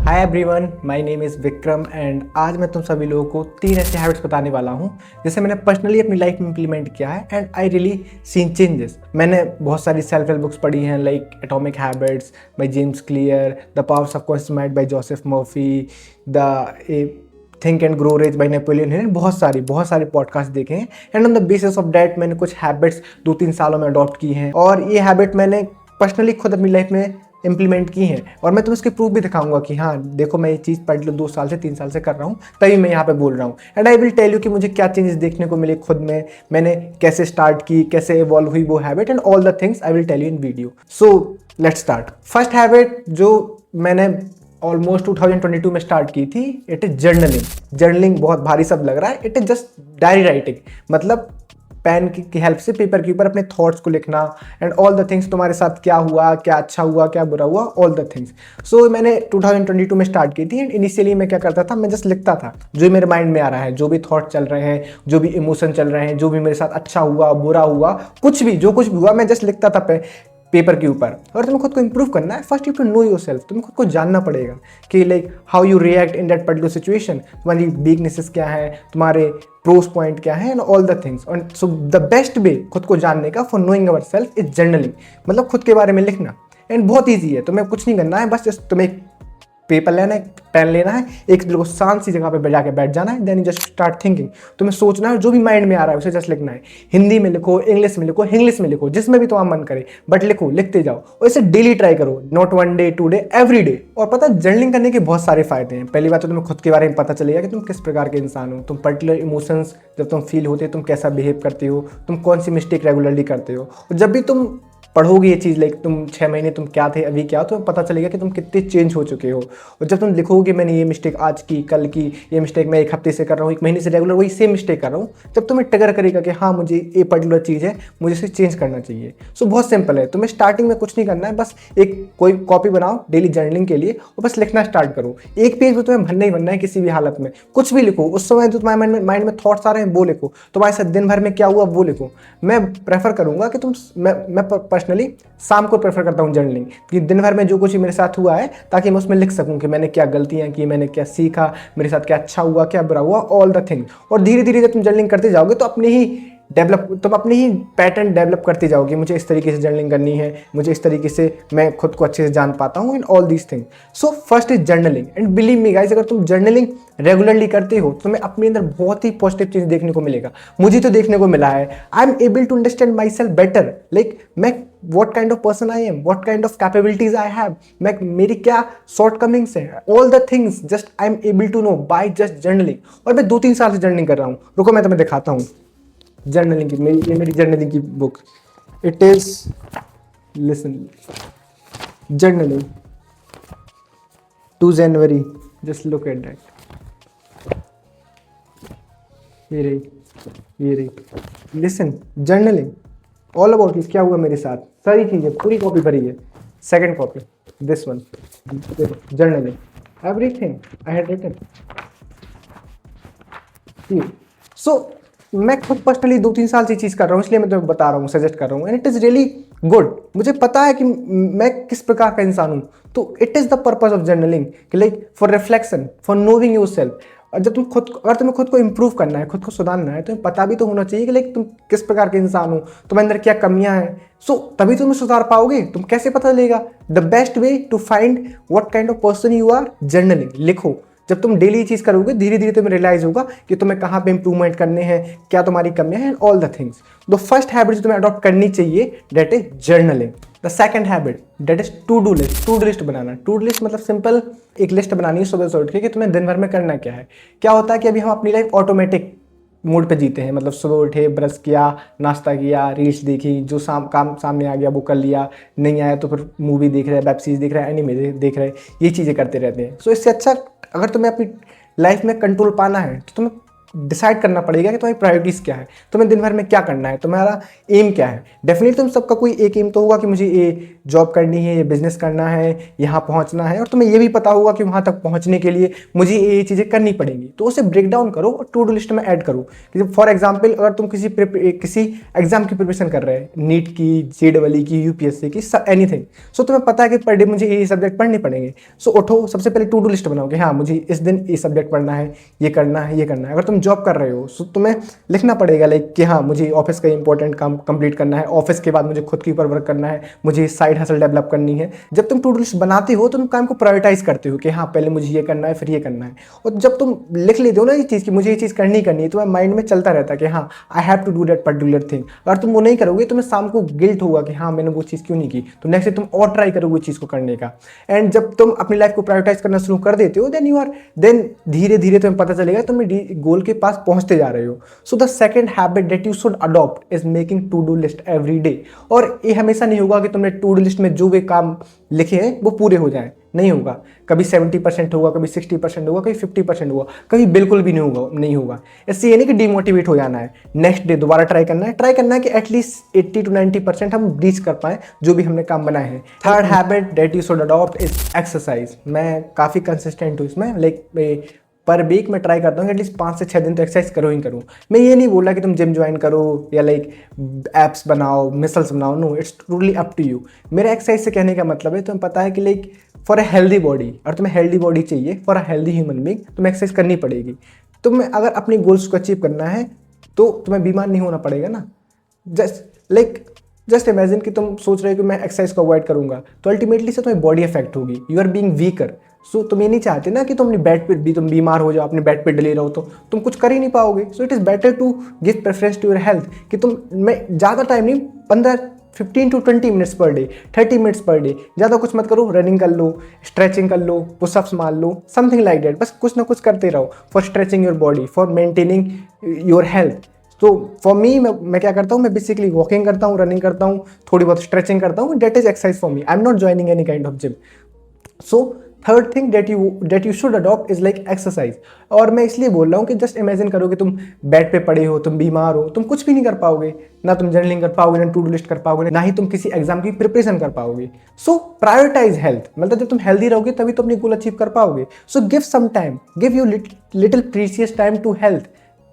Hi everyone, my name is Vikram and आज मैं तुम सभी लोगों को 3 ऐसे हैबिट्स बताने वाला हूँ जिसे मैंने पर्सनली अपनी लाइफ में इंप्लीमेंट किया है and I really seen changes. मैंने बहुत सारी सेल्फ हेल्प बुक्स पढ़ी हैं like atomic habits by James clear, the power of subconscious mind bye Joseph Murphy, the think and grow rich by Napoleon Hill. बहुत सारे podcast देखे हैं and on the basis of that मैंने कुछ habits 2-3 सालों में अडॉप्ट की हैं और ये हैबिट मैंने पर्सनली खुद अपनी लाइफ में इंप्लीमेंट की हैं और मैं तुम्हें इसके प्रूफ भी दिखाऊंगा कि हाँ देखो मैं ये चीज़ पिछले 2 साल से 3 साल से कर रहा हूँ, तभी मैं यहाँ पे बोल रहा हूँ and I will tell you कि मुझे क्या चेंजेस देखने को मिले खुद में, मैंने कैसे स्टार्ट की, कैसे इवॉल्व हुई वो habit and all the things I will tell you in video. So let's start. First habit जो मैंने ऑलमोस्ट 2022 में स्टार्ट की थी, इट इज जर्नलिंग। जर्नलिंग बहुत भारी सब लग रहा है, it is just diary writing, मतलब पेन की हेल्प से पेपर के ऊपर अपने थॉट्स को लिखना एंड ऑल द थिंग्स, तुम्हारे साथ क्या हुआ, क्या अच्छा हुआ, क्या बुरा हुआ, ऑल द थिंग्स। सो मैंने 2022 में स्टार्ट की थी एंड इनिशियली मैं क्या करता था, मैं जस्ट लिखता था जो मेरे माइंड में आ रहा है, जो भी थॉट चल रहे हैं, जो भी इमोशन चल रहे हैं, जो भी मेरे साथ अच्छा हुआ, बुरा हुआ, कुछ भी, जो कुछ भी हुआ मैं जस्ट लिखता था पेपर के ऊपर। और तुम्हें खुद को इंप्रूव करना है, first you to know your self. तुम्हें खुद को जानना पड़ेगा कि like how you react in that particular situation, तुम्हारी वीकनेसेस क्या है, तुम्हारे प्रोस पॉइंट क्या है एंड ऑल द थिंग्स। और सो द बेस्ट वे खुद को जानने का for knowing our self is journaling, मतलब खुद के बारे में लिखना। एंड बहुत ईजी है, तुम्हें कुछ नहीं करना है, बस जस्ट तुम्हें पेपर लेना है, पेन लेना है, एक बिल्कुल शांत सी जगह पे जाके बैठ जाना है, then you just start thinking. तुम्हें सोचना है, जो भी माइंड में आ रहा है उसे जस्ट लिखना है। हिंदी में लिखो, इंग्लिश में लिखो, इंग्लिश में लिखो, जिसमें भी तुम्हारा मन करे, बट लिखो, लिखते जाओ और इसे डेली ट्राई करो, not 1 day 2 day, every day. और पता है जर्नलिंग करने के बहुत सारे फायदे हैं। पहली बात तो तुम्हें खुद के बारे में पता चलेगा कि तुम किस प्रकार के इंसान हो, तुम पर्टिकुलर इमोशंस जब तुम फील होते हो तुम कैसा बिहेव करते हो, तुम कौन सी मिस्टेक रेगुलरली करते हो। और जब भी तुम पढ़ोगे ये चीज़, लाइक तुम 6 महीने तुम क्या थे अभी क्या हो, तो पता चलेगा कि तुम कितने चेंज हो चुके हो। और जब तुम लिखोगे मैंने ये मिस्टेक आज की, कल की, ये मिस्टेक मैं 1 हफ्ते से कर रहा हूँ, 1 महीने से रेगुलर वही सेम मिस्टेक कर रहा हूँ, जब तुम्हें ट्रिगर करेगा कि हाँ मुझे ये पर्टिकुलर चीज़ है, मुझे इसे चेंज करना चाहिए। सो बहुत सिंपल है, तुम्हें स्टार्टिंग में कुछ नहीं करना है, बस एक कोई कॉपी बनाओ डेली जर्नलिंग के लिए और बस लिखना स्टार्ट करो। एक पेज में तुम्हें भरना ही भरना है, किसी भी हालत में कुछ भी लिखो। उस समय जो तुम्हारे माइंड में थॉट्स आ रहे हैं वो लिखो, तुम्हारे साथ दिन भर में क्या हुआ वो लिखो। मैं प्रेफर करूंगा कि मैं पर्सनली शाम को प्रेफर करता हूँ जर्नलिंग, कि दिन भर में जो कुछ मेरे साथ हुआ है ताकि मैं उसमें लिख सकूं कि मैंने क्या गलतियां की, मैंने क्या सीखा, मेरे साथ क्या अच्छा हुआ, क्या बुरा हुआ, ऑल द थिंग। और धीरे धीरे जब तुम जर्नलिंग करते जाओगे तो तुम अपने ही पैटर्न डेवलप करते जाओगे। मुझे इस तरीके से जर्नलिंग करनी है, मुझे इस तरीके से मैं खुद को अच्छे से जान पाता हूँ in all these thing. So first is journaling and believe me guys, अगर तुम जर्नलिंग रेगुलरली करते हो तो तुम्हें अपने अंदर बहुत ही पॉजिटिव चीज देखने को मिलेगा। मुझे तो देखने को मिला है, I am able to understand my self better, like मैं what kind of person I am, what kind of capabilities I have, मेरी क्या shortcomings है, all the things just I am able to know by just journaling। और मैं 2-3 साल से journaling कर रहा हूँ। रुको मैं तुम्हें दिखाता हूँ जर्नलिंग की, मेरी जर्नलिंग की book. It is, listen, journaling 2 January, just look at that. ये रही, listen, journaling all about it, क्या हुआ मेरे साथ, सारी चीजें, पूरी कॉपी भरी है। Second copy, this one, journaling, everything I had written. So मैं खुद पर्सनली 2-3 साल से चीज कर रहा हूँ, इसलिए मैं तुम्हें बता रहा हूँ, सजेस्ट कर रहा हूँ, and it is really good. मुझे पता है कि मैं किस प्रकार का इंसान हूँ, तो it is the purpose of journaling, like for reflection, for knowing yourself. और जब अगर तुम्हें खुद को इंप्रूव करना है, खुद को सुधारना है, तो तुम्हें पता भी तो होना चाहिए कि लाइक तुम किस प्रकार के इंसान हो, तुम्हारे अंदर क्या कमियां हैं। सो तभी तुम्हें सुधार पाओगे। तुम कैसे पता चलेगा? The best way to find what kind of person you are, journaling. लिखो, जब तुम डेली ये चीज करोगे धीरे धीरे तुम्हें रियलाइज होगा कि तुम्हें कहाँ पे इंप्रूवमेंट करने हैं, क्या तुम्हारी कमियां हैं, all the things. The first habit जो तुम्हें अडॉप्ट करनी चाहिए that is journaling. The second habit that is to do list. To do list बनाना, टू डू लिस्ट मतलब सिंपल एक लिस्ट बनानी है सुबह से उठ के कि तुम्हें दिन भर में करना क्या है। क्या होता है कि अभी हम अपनी लाइफ ऑटोमेटिक मोड पे जीते हैं, मतलब सुबह उठे, ब्रश किया, नाश्ता किया, रील्स देखी, जो काम सामने आ गया वो कर लिया, नहीं आया तो फिर मूवी देख रहे हैं, वेब सीरीज देख रहे हैं, एनिमे देख रहे हैं, ये चीज़ें करते रहते हैं। सो इससे अच्छा अगर तुम्हें अपनी लाइफ में कंट्रोल पाना है तो तुम्हें डिसाइड करना पड़ेगा कि तुम्हारी प्रायोरिटीज़ क्या है, तुम्हें दिन भर में क्या करना है, तुम्हारा एम क्या है। डेफिनेटली तुम सबका कोई एक एम तो होगा कि मुझे ये जॉब करनी है, ये बिजनेस करना है, यहाँ पहुँचना है, और तुम्हें ये भी पता होगा कि वहाँ तक पहुँचने के लिए मुझे ये चीज़ें करनी पड़ेंगी। तो उसे ब्रेक डाउन करो और टू डू लिस्ट में ऐड करो। फॉर एग्जाम्पल, अगर तुम किसी एग्जाम की प्रिपरेशन कर रहे हैं, नीट की, जेईई की, यूपीएससी की, एनीथिंग, सो तुम्हें पता है कि पर डे मुझे ये सब्जेक्ट पढ़ने पड़ेंगे। सो उठो, सबसे पहले टू डू लिस्ट बनाओ कि हाँ मुझे इस दिन ये सब्जेक्ट पढ़ना है, ये करना है, ये करना है। अगर तुम जॉब कर रहे हो सो तुम्हें लिखना पड़ेगा लाइक कि हाँ मुझे ऑफिस का इंपॉर्टेंट काम कंप्लीट करना है, ऑफिस के बाद मुझे खुद के ऊपर वर्क करना है, मुझे साइड हसल डेवलप करनी है। जब तुम टू डू लिस्ट बनाते हो तो तुम काम को प्रायोरिटाइज करते हो कि हाँ पहले मुझे ये करना है, फिर ये करना है। और जब तुम लिख लेते हो ना ये चीज़ कि मुझे ये चीज़ करनी है, तुम्हारे माइंड में चलता रहता है कि हाँ I have to do that particular thing. अगर तुम वो नहीं करोगे तुम्हें शाम को गिल्ट होगा कि हाँ मैंने वो चीज़ क्यों नहीं की, तो नेक्स्ट डे तुम और ट्राई करोगे उस चीज़ को करने का। एंड जब तुम अपनी लाइफ को प्रायोरिटाइज करना शुरू कर देते हो देन धीरे धीरे तुम्हें पता चलेगा तुम गोल के पास पहुंचते जा रहे हो। So the second habit that you should adopt is making to do list every day. और ये हमेशा नहीं होगा कि तुमने टू डू लिस्ट में जो भी काम लिखे हैं वो पूरे हो जाएं, नहीं होगा। कभी 70% होगा, कभी 60% होगा, कभी 50% होगा, कभी बिल्कुल भी नहीं होगा। इससे ये नहीं कि डिमोटिवेट हो जाना है, नेक्स्ट डे दोबारा ट्राई करना है कि एटलीस्ट 80 to 90% हम रीच कर पाएं जो भी हमने काम बनाए हैं। Third habit that you should adopt is exercise. मैं काफ़ी कंसिस्टेंट हूँ इसमें, लाइक पर वीक मैं ट्राई करता हूँ कि एटलीस्ट 5 से 6 दिन तो एक्सरसाइज करो ही करूँ। मैं ये नहीं बोल रहा कि तुम जिम ज्वाइन करो या लाइक एप्स बनाओ, मिसल्स बनाओ, no, it's totally up to you. मेरा एक्सरसाइज से कहने का मतलब है तुम्हें पता है कि like for a healthy body, और तुम्हें हेल्दी बॉडी चाहिए for a healthy human being, तुम्हें एक्सरसाइज करनी पड़ेगी। तुम्हें अगर अपने गोल्स को अचीव करना है तो तुम्हें बीमार नहीं होना पड़ेगा ना। जस्ट इमेजिन कि तुम सोच रहे हो कि मैं एक्सरसाइज को अवॉइड करूंगा, तो अल्टीमेटली से तुम्हें बॉडी अफेक्ट होगी, यू आर बीइंग वीकर। सो तुम ये नहीं चाहते ना कि तुम अपने बेड पे भी तुम बीमार हो जाओ, अपने बेड पे डले रहो, तो तुम कुछ कर ही नहीं पाओगे। So it is better to give preference to your health कि तुम, मैं ज़्यादा टाइम नहीं, 15 to 20 minutes per day, 30 minutes per day, ज़्यादा कुछ मत करो, रनिंग कर लो, स्ट्रेचिंग कर लो, पुशअप्स मार लो, समथिंग लाइक दैट। बस कुछ ना कुछ करते रहो for stretching your body, for maintaining your health. तो फॉर मी, मैं क्या करता हूँ, मैं बेसिकली वॉकिंग करता हूँ, रनिंग करता हूँ, थोड़ी बहुत स्ट्रेचिंग करता हूँ, that is exercise for me. I am not joining any kind of gym. So third thing that you should adopt is like exercise. और मैं इसलिए बोल रहा हूँ कि जस्ट इमेजिन करो कि तुम बेड पे पड़े हो, तुम बीमार हो, तुम कुछ भी नहीं कर पाओगे, ना तुम जर्नलिंग कर पाओगे, ना टू डू लिस्ट कर पाओगे, ना ही तुम किसी एग्जाम की प्रिपरेशन कर पाओगे। सो प्रायोरिटाइज हेल्थ, मतलब जब तुम हेल्दी रहोगे तभी तो अपनी गोल अचीव कर पाओगे। So give some time, give you little precious time to health.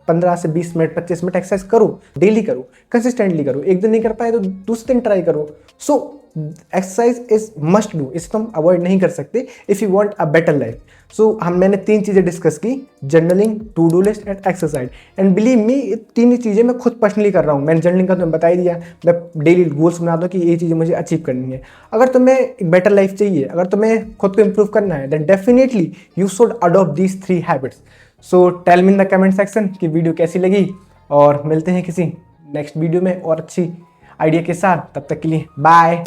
15 से 20 मिनट, 25 मिनट एक्सरसाइज करो, डेली करो, कंसिस्टेंटली करो। एक दिन नहीं कर पाए तो दूसरे दिन ट्राई करो। So exercise is must do, इसे तुम अवॉइड नहीं कर सकते if you want a better life. So मैंने 3 चीज़ें डिस्कस की, journaling, to do list and exercise. And believe me, ये 3 चीज़ें मैं खुद पर्सनली कर रहा हूँ। मैंने जर्नलिंग का तुम्हें बता ही दिया, मैं डेली गोल्स बनाता हूँ कि ये चीज़ें मुझे अचीव करनी है। अगर तुम्हें एक बेटर लाइफ चाहिए, अगर तुम्हें खुद को इंप्रूव करना है, then definitely you should adopt these 3 habits. So tell me in the comment section कि वीडियो कैसी लगी, और मिलते हैं किसी नेक्स्ट वीडियो में और अच्छी आइडिया के साथ। तब तक के लिए बाय।